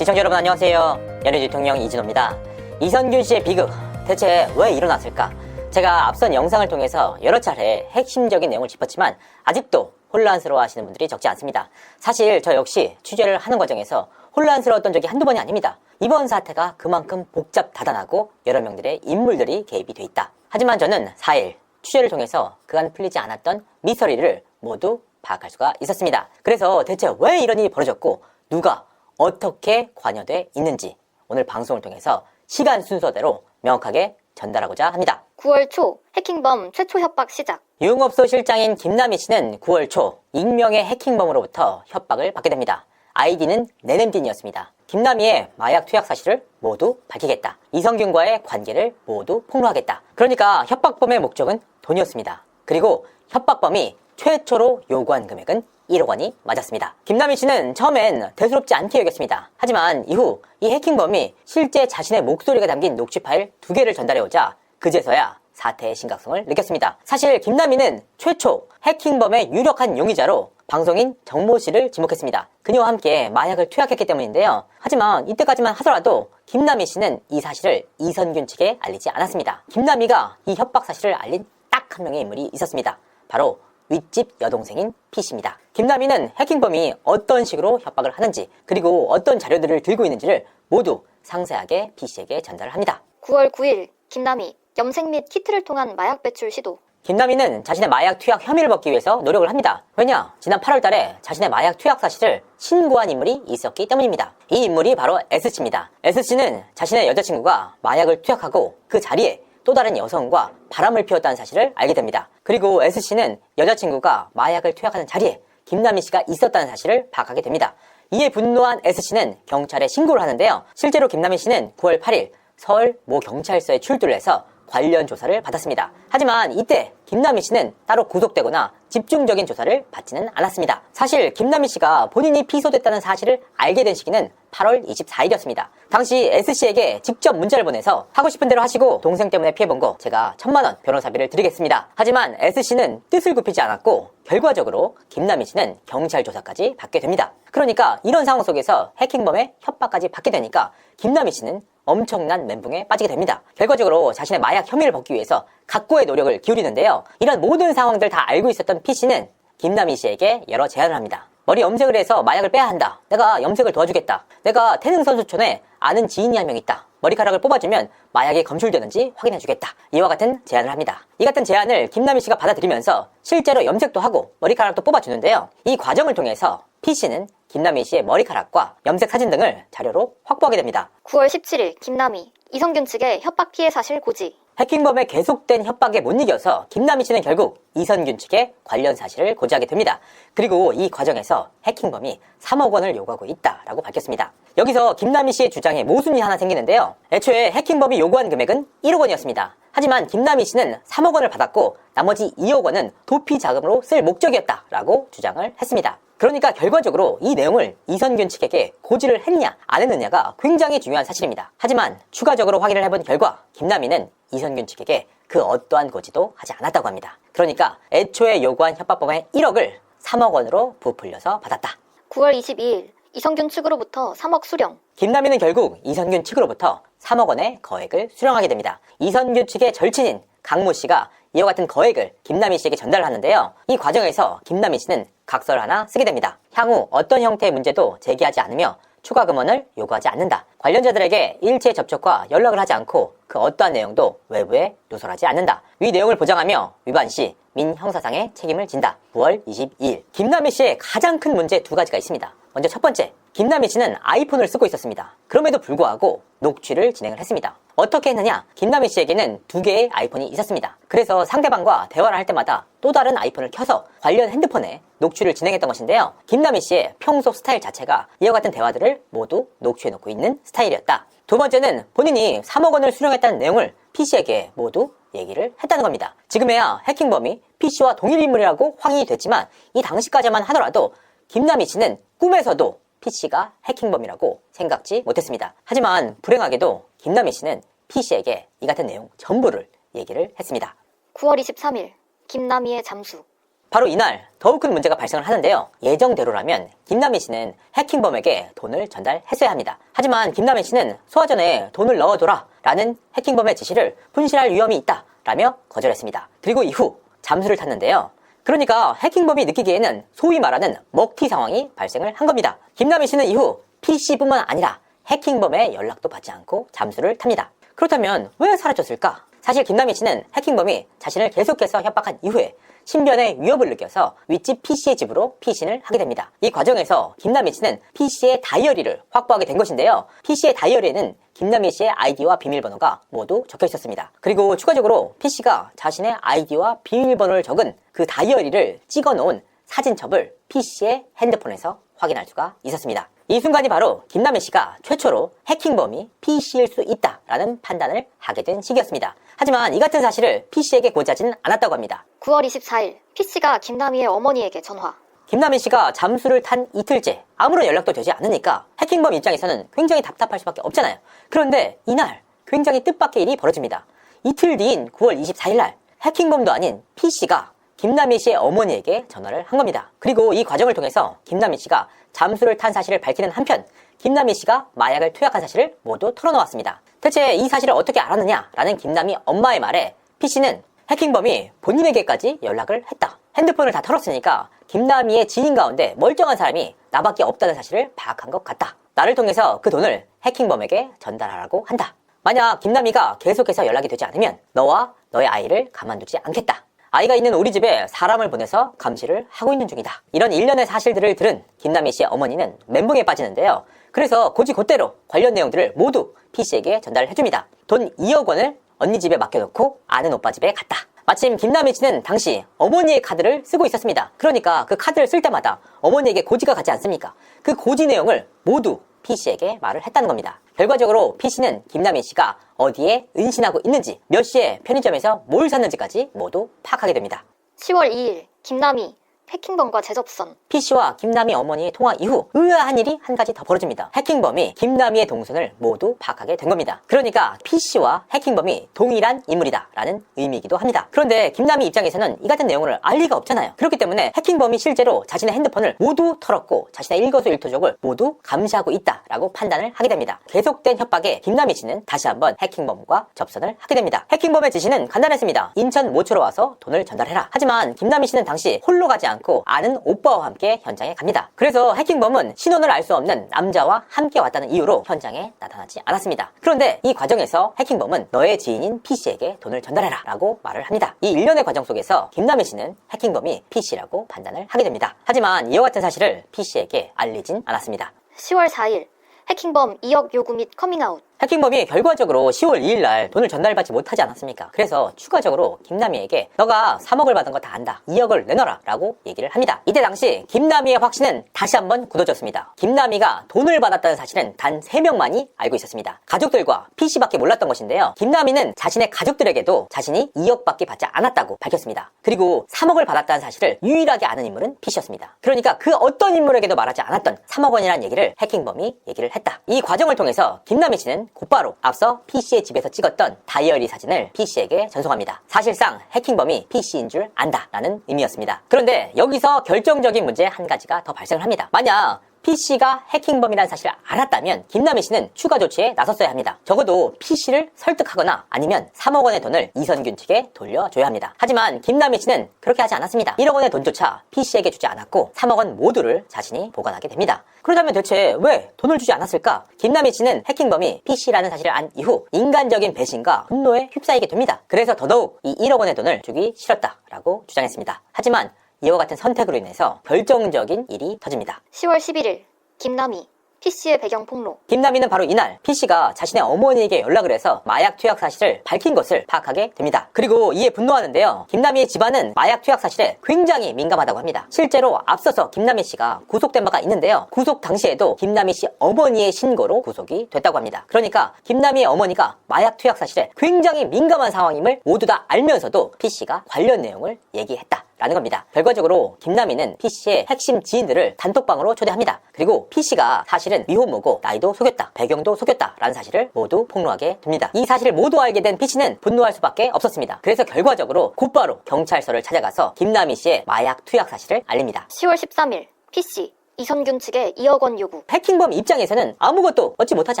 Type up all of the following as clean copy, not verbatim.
시청자 여러분 안녕하세요. 연예대통령 이진호입니다. 이선균 씨의 비극, 대체 왜 일어났을까? 제가 앞선 영상을 통해서 여러 차례 핵심적인 내용을 짚었지만 아직도 혼란스러워 하시는 분들이 적지 않습니다. 사실 저 역시 취재를 하는 과정에서 혼란스러웠던 적이 한두 번이 아닙니다. 이번 사태가 그만큼 복잡다단하고 여러 명들의 인물들이 개입이 돼 있다. 하지만 저는 4일 취재를 통해서 그간 풀리지 않았던 미스터리를 모두 파악할 수가 있었습니다. 그래서 대체 왜 이런 일이 벌어졌고 누가 어떻게 관여돼 있는지 오늘 방송을 통해서 시간 순서대로 명확하게 전달하고자 합니다. 9월 초 해킹범 최초 협박 시작. 유흥업소 실장인 김남희 씨는 9월 초 익명의 해킹범으로부터 협박을 받게 됩니다. 아이디는 네냄딘이었습니다. 김남희의 마약 투약 사실을 모두 밝히겠다. 이성균과의 관계를 모두 폭로하겠다. 그러니까 협박범의 목적은 돈이었습니다. 그리고 협박범이 최초로 요구한 금액은 1억 원이 맞았습니다. 김남희 씨는 처음엔 대수롭지 않게 여겼습니다. 하지만 이후 이 해킹범이 실제 자신의 목소리가 담긴 녹취 파일 2개를 전달해오자 그제서야 사태의 심각성을 느꼈습니다. 사실 김남희는 최초 해킹범의 유력한 용의자로 방송인 정모 씨를 지목했습니다. 그녀와 함께 마약을 투약했기 때문인데요. 하지만 이때까지만 하더라도 김남희 씨는 이 사실을 이선균 측에 알리지 않았습니다. 김남희가 이 협박 사실을 알린 딱 한 명의 인물이 있었습니다. 바로 윗집 여동생인 P씨입니다. 김남희는 해킹범이 어떤 식으로 협박을 하는지 그리고 어떤 자료들을 들고 있는지를 모두 상세하게 P씨에게 전달을 합니다. 9월 9일 김남희 염색 및 키트를 통한 마약 배출 시도. 김남희는 자신의 마약 투약 혐의를 벗기 위해서 노력을 합니다. 왜냐? 지난 8월 달에 자신의 마약 투약 사실을 신고한 인물이 있었기 때문입니다. 이 인물이 바로 S씨입니다. S씨는 자신의 여자친구가 마약을 투약하고 그 자리에 또 다른 여성과 바람을 피웠다는 사실을 알게 됩니다. 그리고 S씨는 여자친구가 마약을 투약하는 자리에 김남희 씨가 있었다는 사실을 파악하게 됩니다. 이에 분노한 S씨는 경찰에 신고를 하는데요. 실제로 김남희 씨는 9월 8일 서울 모 경찰서에 출두를 해서 관련 조사를 받았습니다. 하지만 이때 김남희 씨는 따로 구속되거나 집중적인 조사를 받지는 않았습니다. 사실 김남희 씨가 본인이 피소됐다는 사실을 알게 된 시기는 8월 24일이었습니다. 당시 S씨에게 직접 문자를 보내서 하고 싶은 대로 하시고 동생 때문에 피해본 거 제가 1000만원 변호사비를 드리겠습니다. 하지만 S씨는 뜻을 굽히지 않았고 결과적으로 김남희 씨는 경찰 조사까지 받게 됩니다. 그러니까 이런 상황 속에서 해킹범의 협박까지 받게 되니까 김남희 씨는 엄청난 멘붕에 빠지게 됩니다. 결과적으로 자신의 마약 혐의를 벗기 위해서 각고의 노력을 기울이는데요. 이런 모든 상황들 다 알고 있었던 P씨는 김남희 씨에게 여러 제안을 합니다. 머리 염색을 해서 마약을 빼야 한다. 내가 염색을 도와주겠다. 내가 태능선수촌에 아는 지인이 한 명 있다. 머리카락을 뽑아주면 마약이 검출되는지 확인해주겠다. 이와 같은 제안을 합니다. 이 같은 제안을 김남희 씨가 받아들이면서 실제로 염색도 하고 머리카락도 뽑아주는데요. 이 과정을 통해서 P씨는 김남희 씨의 머리카락과 염색 사진 등을 자료로 확보하게 됩니다. 9월 17일 김남희 이성균 측의 협박 피해 사실 고지. 해킹범의 계속된 협박에 못 이겨서 김남희 씨는 결국 이선균 측에 관련 사실을 고지하게 됩니다. 그리고 이 과정에서 해킹범이 3억 원을 요구하고 있다라고 밝혔습니다. 여기서 김남희 씨의 주장에 모순이 하나 생기는데요. 애초에 해킹범이 요구한 금액은 1억 원이었습니다. 하지만 김남희 씨는 3억 원을 받았고 나머지 2억 원은 도피 자금으로 쓸 목적이었다라고 주장을 했습니다. 그러니까 결과적으로 이 내용을 이선균 측에게 고지를 했냐 안 했느냐가 굉장히 중요한 사실입니다. 하지만 추가적으로 확인을 해본 결과 김남희는 이선균 측에게 그 어떠한 고지도 하지 않았다고 합니다. 그러니까 애초에 요구한 협박범의 1억을 3억 원으로 부풀려서 받았다. 9월 22일 이성균 측으로부터 3억 수령. 김남희는 결국 이선균 측으로부터 3억 원의 거액을 수령하게 됩니다. 이선균 측의 절친인 강모 씨가 이와 같은 거액을 김남희 씨에게 전달을 하는데요. 이 과정에서 김남희 씨는 각서를 하나 쓰게 됩니다. 향후 어떤 형태의 문제도 제기하지 않으며 추가 금원을 요구하지 않는다. 관련자들에게 일체 접촉과 연락을 하지 않고 그 어떠한 내용도 외부에 누설하지 않는다. 위 내용을 보장하며 위반 시 민형사상의 책임을 진다. 9월 22일 김남희 씨의 가장 큰 문제 2가지가 있습니다. 먼저 첫 번째, 김남희 씨는 아이폰을 쓰고 있었습니다. 그럼에도 불구하고 녹취를 진행을 했습니다. 어떻게 했느냐? 김남희 씨에게는 2개의 아이폰이 있었습니다. 그래서 상대방과 대화를 할 때마다 또 다른 아이폰을 켜서 관련 핸드폰에 녹취를 진행했던 것인데요. 김남희 씨의 평소 스타일 자체가 이와 같은 대화들을 모두 녹취해놓고 있는 스타일이었다. 두 번째는 본인이 3억 원을 수령했다는 내용을 P씨에게 모두 얘기를 했다는 겁니다. 지금에야 해킹범이 P씨와 동일 인물이라고 확인이 됐지만 이 당시까지만 하더라도 김남희 씨는 꿈에서도 P씨가 해킹범이라고 생각지 못했습니다. 하지만 불행하게도 김남희 씨는 P씨에게 이 같은 내용 전부를 얘기를 했습니다. 9월 23일 김남희의 잠수. 바로 이날 더욱 큰 문제가 발생을 하는데요. 예정대로라면 김남희 씨는 해킹범에게 돈을 전달했어야 합니다. 하지만 김남희 씨는 소화전에 돈을 넣어둬라 라는 해킹범의 지시를 분실할 위험이 있다 라며 거절했습니다. 그리고 이후 잠수를 탔는데요. 그러니까 해킹범이 느끼기에는 소위 말하는 먹튀 상황이 발생을 한 겁니다. 김남희 씨는 이후 PC뿐만 아니라 해킹범의 연락도 받지 않고 잠수를 탑니다. 그렇다면 왜 사라졌을까? 사실 김남희 씨는 해킹범이 자신을 계속해서 협박한 이후에 신변의 위협을 느껴서 윗집 PC의 집으로 피신을 하게 됩니다. 이 과정에서 김남희 씨는 PC의 다이어리를 확보하게 된 것인데요. PC의 다이어리에는 김남희 씨의 아이디와 비밀번호가 모두 적혀 있었습니다. 그리고 추가적으로 PC가 자신의 아이디와 비밀번호를 적은 그 다이어리를 찍어 놓은 사진첩을 PC의 핸드폰에서 확인할 수가 있었습니다. 이 순간이 바로 김남희 씨가 최초로 해킹범이 PC일 수 있다라는 판단을 하게 된 시기였습니다. 하지만 이 같은 사실을 PC에게 고지하지는 않았다고 합니다. 9월 24일 PC가 김남희의 어머니에게 전화. 김남희 씨가 잠수를 탄 이틀째 아무런 연락도 되지 않으니까 해킹범 입장에서는 굉장히 답답할 수밖에 없잖아요. 그런데 이날 굉장히 뜻밖의 일이 벌어집니다. 이틀 뒤인 9월 24일 날 해킹범도 아닌 PC가 김남희 씨의 어머니에게 전화를 한 겁니다. 그리고 이 과정을 통해서 김남희 씨가 잠수를 탄 사실을 밝히는 한편 김남희 씨가 마약을 투약한 사실을 모두 털어놓았습니다. 대체 이 사실을 어떻게 알았느냐라는 김남희 엄마의 말에 PC는 해킹범이 본인에게까지 연락을 했다. 핸드폰을 다 털었으니까 김남희의 지인 가운데 멀쩡한 사람이 나밖에 없다는 사실을 파악한 것 같다. 나를 통해서 그 돈을 해킹범에게 전달하라고 한다. 만약 김남희가 계속해서 연락이 되지 않으면 너와 너의 아이를 가만두지 않겠다. 아이가 있는 우리 집에 사람을 보내서 감시를 하고 있는 중이다. 이런 일련의 사실들을 들은 김남희 씨의 어머니는 멘붕에 빠지는데요. 그래서 곧이곧대로 관련 내용들을 모두 PC에게 전달을 해줍니다. 돈 2억 원을 언니 집에 맡겨놓고 아는 오빠 집에 갔다. 마침 김남희 씨는 당시 어머니의 카드를 쓰고 있었습니다. 그러니까 그 카드를 쓸 때마다 어머니에게 고지가 가지 않습니까? 그 고지 내용을 모두 PC에게 말을 했다는 겁니다. 결과적으로 PC는 김남희 씨가 어디에 은신하고 있는지, 몇 시에 편의점에서 뭘 샀는지까지 모두 파악하게 됩니다. 10월 2일 김남희 해킹범과 재접선. PC와 김남희 어머니의 통화 이후 의아한 일이 한 가지 더 벌어집니다. 해킹범이 김남희의 동선을 모두 파악하게 된 겁니다. 그러니까 PC와 해킹범이 동일한 인물이다 라는 의미이기도 합니다. 그런데 김남희 입장에서는 이 같은 내용을 알 리가 없잖아요. 그렇기 때문에 해킹범이 실제로 자신의 핸드폰을 모두 털었고 자신의 일거수일투족을 모두 감시하고 있다 라고 판단을 하게 됩니다. 계속된 협박에 김남희 씨는 다시 한번 해킹범과 접선을 하게 됩니다. 해킹범의 지시는 간단했습니다. 인천 모처로 와서 돈을 전달해라. 하지만 김남희 씨는 당시 홀로 가지 않고 아는 오빠와 함께 현장에 갑니다. 그래서 해킹범은 신원을 알 수 없는 남자와 함께 왔다는 이유로 현장에 나타나지 않았습니다. 그런데 이 과정에서 해킹범은 너의 지인인 PC에게 돈을 전달해라 라고 말을 합니다. 이 일련의 과정 속에서 김남희 씨는 해킹범이 PC라고 판단을 하게 됩니다. 하지만 이와 같은 사실을 PC에게 알리진 않았습니다. 10월 4일 해킹범 2억 요구 및 커밍아웃. 해킹범이 결과적으로 10월 2일 날 돈을 전달받지 못하지 않았습니까? 그래서 추가적으로 김남희에게 너가 3억을 받은 거 다 안다. 2억을 내놔라 라고 얘기를 합니다. 이때 당시 김남희의 확신은 다시 한번 굳어졌습니다. 김남희가 돈을 받았다는 사실은 단 3명만이 알고 있었습니다. 가족들과 PC밖에 몰랐던 것인데요. 김남희는 자신의 가족들에게도 자신이 2억밖에 받지 않았다고 밝혔습니다. 그리고 3억을 받았다는 사실을 유일하게 아는 인물은 PC였습니다. 그러니까 그 어떤 인물에게도 말하지 않았던 3억 원이라는 얘기를 해킹범이 얘기를 했다. 이 과정을 통해서 김남희 씨는 곧바로 앞서 PC의 집에서 찍었던 다이어리 사진을 PC에게 전송합니다. 사실상 해킹범이 PC인 줄 안다라는 의미였습니다. 그런데 여기서 결정적인 문제 한 가지가 더 발생을 합니다. 만약 PC가 해킹범이라는 사실을 알았다면 김남희 씨는 추가 조치에 나섰어야 합니다. 적어도 PC를 설득하거나 아니면 3억 원의 돈을 이선균 측에 돌려줘야 합니다. 하지만 김남희 씨는 그렇게 하지 않았습니다. 1억 원의 돈조차 PC에게 주지 않았고 3억 원 모두를 자신이 보관하게 됩니다. 그렇다면 대체 왜 돈을 주지 않았을까? 김남희 씨는 해킹범이 PC라는 사실을 안 이후 인간적인 배신과 분노에 휩싸이게 됩니다. 그래서 더더욱 이 1억 원의 돈을 주기 싫었다라고 주장했습니다. 하지만 이와 같은 선택으로 인해서 결정적인 일이 터집니다. 10월 11일 김남희 PC의 배경 폭로. 김남희는 바로 이날 PC가 자신의 어머니에게 연락을 해서 마약 투약 사실을 밝힌 것을 파악하게 됩니다. 그리고 이에 분노하는데요. 김남희의 집안은 마약 투약 사실에 굉장히 민감하다고 합니다. 실제로 앞서서 김남희 씨가 구속된 바가 있는데요. 구속 당시에도 김남희 씨 어머니의 신고로 구속이 됐다고 합니다. 그러니까 김남희의 어머니가 마약 투약 사실에 굉장히 민감한 상황임을 모두 다 알면서도 PC가 관련 내용을 얘기했다 라는 겁니다. 결과적으로 김남희는 P씨의 핵심 지인들을 단톡방으로 초대합니다. 그리고 P씨가 사실은 미혼모고 나이도 속였다, 배경도 속였다 라는 사실을 모두 폭로하게 됩니다. 이 사실을 모두 알게 된 P씨는 분노할 수밖에 없었습니다. 그래서 결과적으로 곧바로 경찰서를 찾아가서 김남희씨의 마약 투약 사실을 알립니다. 10월 13일 P씨 이선균 측에 2억 원 요구. 해킹범 입장에서는 아무것도 얻지 못하지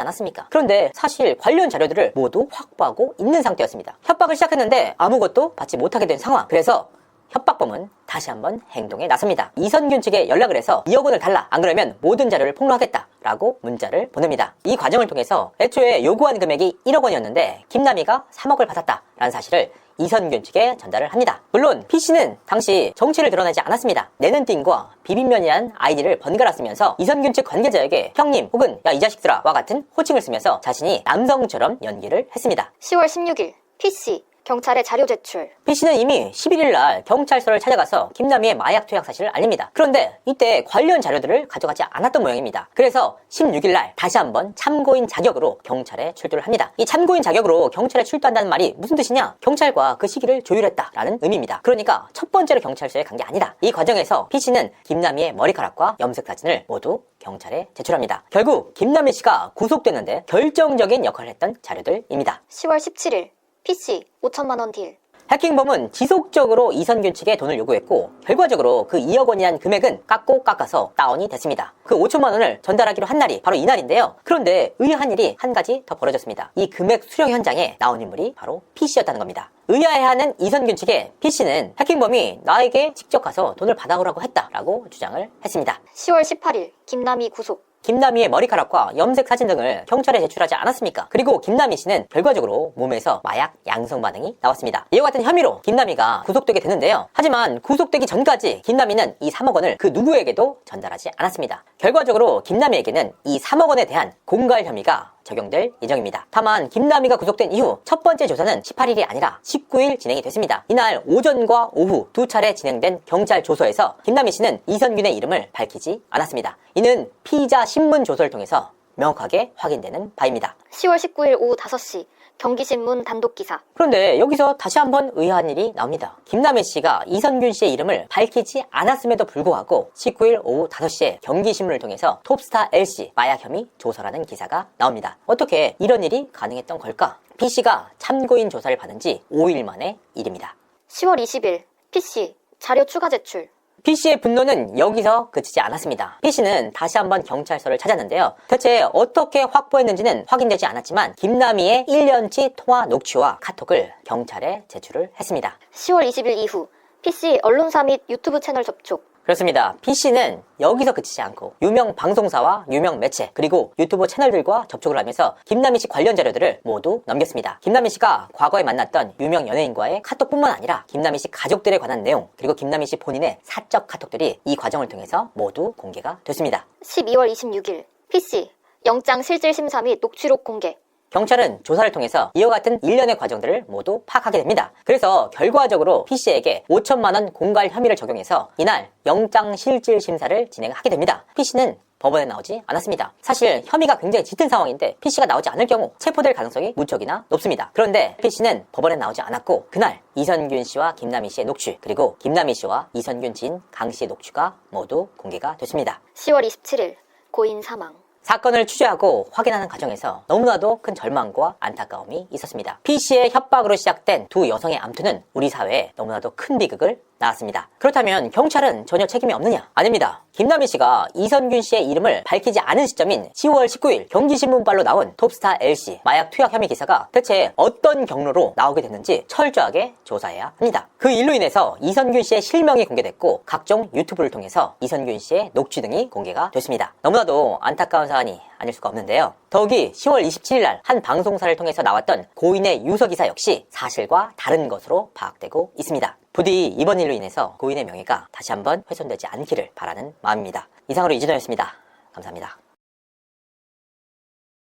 않았습니까? 그런데 사실 관련 자료들을 모두 확보하고 있는 상태였습니다. 협박을 시작했는데 아무것도 받지 못하게 된 상황. 그래서 협박범은 다시 한번 행동에 나섭니다. 이선균 측에 연락을 해서 2억 원을 달라, 안 그러면 모든 자료를 폭로하겠다 라고 문자를 보냅니다. 이 과정을 통해서 애초에 요구한 금액이 1억 원이었는데 김남희가 3억을 받았다 라는 사실을 이선균 측에 전달을 합니다. 물론 P씨는 당시 정체를 드러내지 않았습니다. 내는 띵과 비빔면이라는 아이디를 번갈아 쓰면서 이선균 측 관계자에게 형님 혹은 야 이 자식들아 와 같은 호칭을 쓰면서 자신이 남성처럼 연기를 했습니다. 10월 16일 P씨 경찰에 자료 제출. P씨는 이미 11일 날 경찰서를 찾아가서 김남희의 마약 투약 사실을 알립니다. 그런데 이때 관련 자료들을 가져가지 않았던 모양입니다. 그래서 16일 날 다시 한번 참고인 자격으로 경찰에 출두를 합니다. 이 참고인 자격으로 경찰에 출두한다는 말이 무슨 뜻이냐? 경찰과 그 시기를 조율했다라는 의미입니다. 그러니까 첫 번째로 경찰서에 간 게 아니다. 이 과정에서 P씨는 김남희의 머리카락과 염색 사진을 모두 경찰에 제출합니다. 결국 김남희 씨가 구속됐는데 결정적인 역할을 했던 자료들입니다. 10월 17일 P씨 5천만 원 딜. 해킹범은 지속적으로 이선균 측에 돈을 요구했고 결과적으로 그 2억 원이라는 금액은 깎고 깎아서 다운이 됐습니다. 그 5천만 원을 전달하기로 한 날이 바로 이날인데요. 그런데 의아한 일이 한 가지 더 벌어졌습니다. 이 금액 수령 현장에 나온 인물이 바로 P씨였다는 겁니다. 의아해하는 이선균 측에 P씨는 해킹범이 나에게 직접 가서 돈을 받아오라고 했다라고 주장을 했습니다. 10월 18일 김남희 구속. 김남희의 머리카락과 염색 사진 등을 경찰에 제출하지 않았습니까? 그리고 김남희 씨는 결과적으로 몸에서 마약 양성 반응이 나왔습니다. 이와 같은 혐의로 김남희가 구속되게 되는데요. 하지만 구속되기 전까지 김남희는 이 3억 원을 그 누구에게도 전달하지 않았습니다. 결과적으로 김남희에게는 이 3억 원에 대한 공갈 혐의가 적용될 예정입니다. 다만 김남희가 구속된 이후 첫 번째 조사는 18일이 아니라 19일 진행이 됐습니다. 이날 오전과 오후 두 차례 진행된 경찰 조서에서 김남희 씨는 이선균의 이름을 밝히지 않았습니다. 이는 피의자 신문 조서를 통해서 명확하게 확인되는 바입니다. 10월 19일 오후 5시 경기신문 단독기사. 그런데 여기서 다시 한번 의아한 일이 나옵니다. 김남희 씨가 이선균 씨의 이름을 밝히지 않았음에도 불구하고 19일 오후 5시에 경기신문을 통해서 톱스타 LC 마약 혐의 조사라는 기사가 나옵니다. 어떻게 이런 일이 가능했던 걸까? P씨가 참고인 조사를 받은 지 5일 만의 일입니다. 10월 20일 P씨 자료 추가 제출. P씨의 분노는 여기서 그치지 않았습니다. P씨는 다시 한번 경찰서를 찾았는데요. 대체 어떻게 확보했는지는 확인되지 않았지만 김남희의 1년치 통화 녹취와 카톡을 경찰에 제출을 했습니다. 10월 20일 이후 P씨 언론사 및 유튜브 채널 접촉. 그렇습니다. P씨는 여기서 그치지 않고 유명 방송사와 유명 매체 그리고 유튜브 채널들과 접촉을 하면서 김남희 씨 관련 자료들을 모두 넘겼습니다. 김남희 씨가 과거에 만났던 유명 연예인과의 카톡뿐만 아니라 김남희 씨 가족들에 관한 내용 그리고 김남희 씨 본인의 사적 카톡들이 이 과정을 통해서 모두 공개가 됐습니다. 12월 26일 P씨 영장 실질 심사 및 녹취록 공개. 경찰은 조사를 통해서 이와 같은 일련의 과정들을 모두 파악하게 됩니다. 그래서 결과적으로 P씨에게 5천만 원 공갈 혐의를 적용해서 이날 영장 실질 심사를 진행하게 됩니다. P씨는 법원에 나오지 않았습니다. 사실 혐의가 굉장히 짙은 상황인데 P씨가 나오지 않을 경우 체포될 가능성이 무척이나 높습니다. 그런데 P씨는 법원에 나오지 않았고 그날 이선균 씨와 김남희 씨의 녹취 그리고 김남희 씨와 이선균 지인 강 씨의 녹취가 모두 공개가 됐습니다. 10월 27일 고인 사망. 사건을 취재하고 확인하는 과정에서 너무나도 큰 절망과 안타까움이 있었습니다. P씨의 협박으로 시작된 두 여성의 암투는 우리 사회에 너무나도 큰 비극을 낳았습니다. 그렇다면 경찰은 전혀 책임이 없느냐? 아닙니다. 김남희 씨가 이선균 씨의 이름을 밝히지 않은 시점인 10월 19일 경기신문발로 나온 톱스타 LC 마약 투약 혐의 기사가 대체 어떤 경로로 나오게 됐는지 철저하게 조사해야 합니다. 그 일로 인해서 이선균 씨의 실명이 공개됐고 각종 유튜브를 통해서 이선균 씨의 녹취 등이 공개가 됐습니다. 너무나도 안타까운 사안이 아닐 수가 없는데요. 더욱이 10월 27일 날 한 방송사를 통해서 나왔던 고인의 유서기사 역시 사실과 다른 것으로 파악되고 있습니다. 부디 이번 일로 인해서 고인의 명예가 다시 한번 훼손되지 않기를 바라는 마음입니다. 이상으로 이진호였습니다. 감사합니다.